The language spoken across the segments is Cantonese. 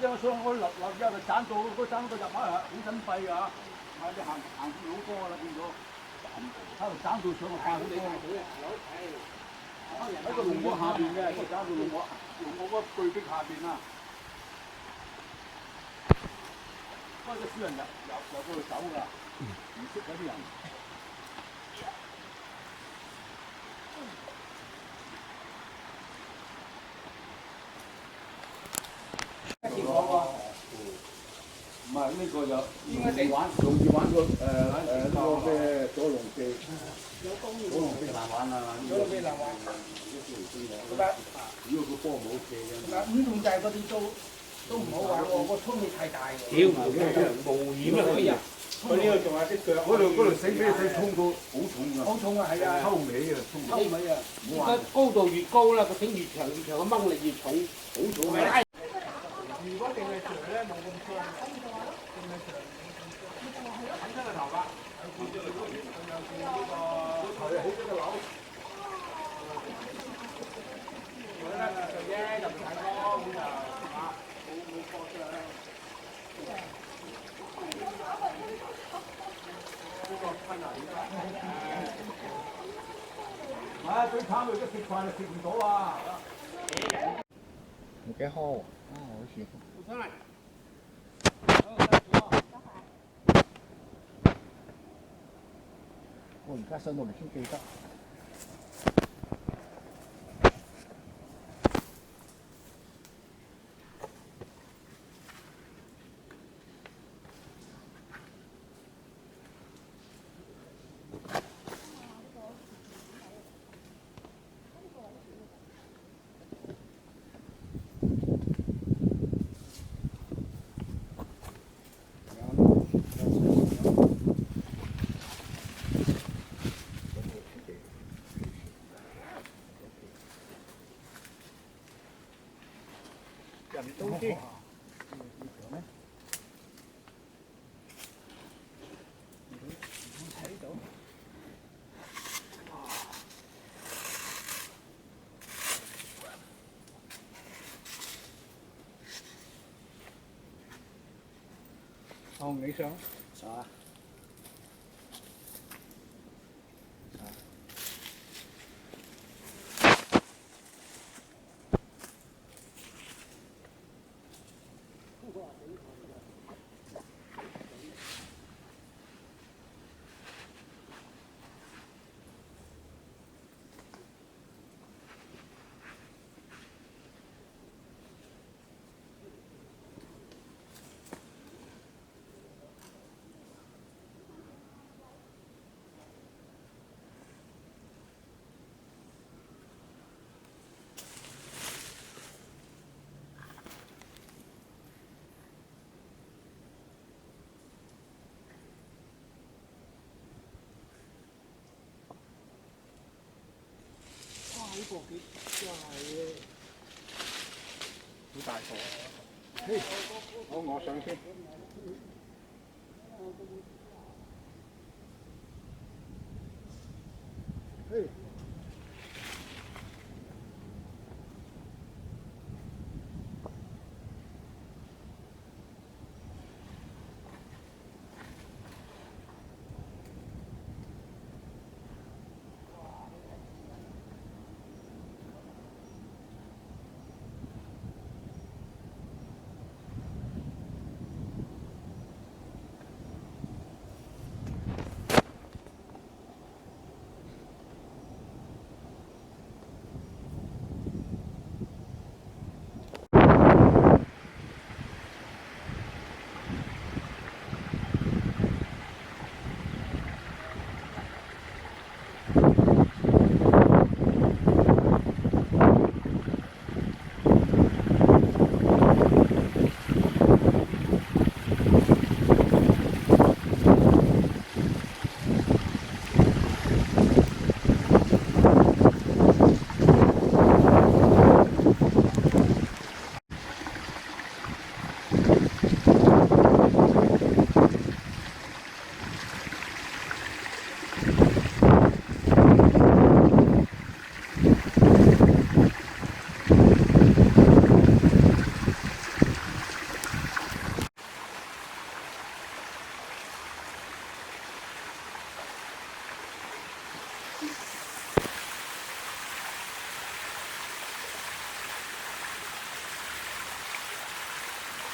張相我落之後就賺到嗰賺到入碼係好珍貴㗎，你行好多啦變咗，喺度賺到上去快好多。喺個龍膜下邊嘅，個賺到龍膜嗰巨壁下邊啊，開個少人入嗰度走㗎，唔識嗰啲人。見過喎，唔係呢個就應該地玩，容易玩過嗰個咩左龍記，左龍記難玩啊！左龍記難玩，如果個波冇射嘅。嗱，五龍制嗰啲都唔好玩喎，個衝力太大喎。屌，冒險啊可以啊！佢呢個仲有隻腳，嗰度繩俾你衝到好重㗎。好重啊，係啊，抽尾啊，抽尾啊！而家高度越高啦，個繩越長，個掹力越重，好重啊！如果定係長咧，冇咁長，定係長。冚親個頭㗎，有見呢個頭起咗個樓。佢咧就啫，就唔太多，咁就冇過出嚟。呢個困難啲啦。係最慘佢而家食飯就食唔到啊！唔幾好，好似。上嚟。我而家上到嚟先記得。人都知。哦，你想？啥？呢個幾真係好大個。嘿，好，我上先。嘿。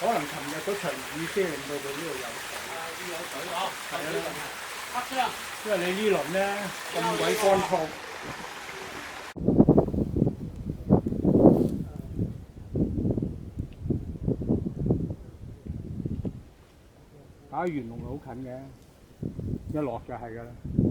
可能琴日嗰場雨先令到佢呢度有水。有水啊，係啊，黑啫。因為你呢輪咧咁鬼乾燥。打元龍好近嘅，一落就係㗎啦。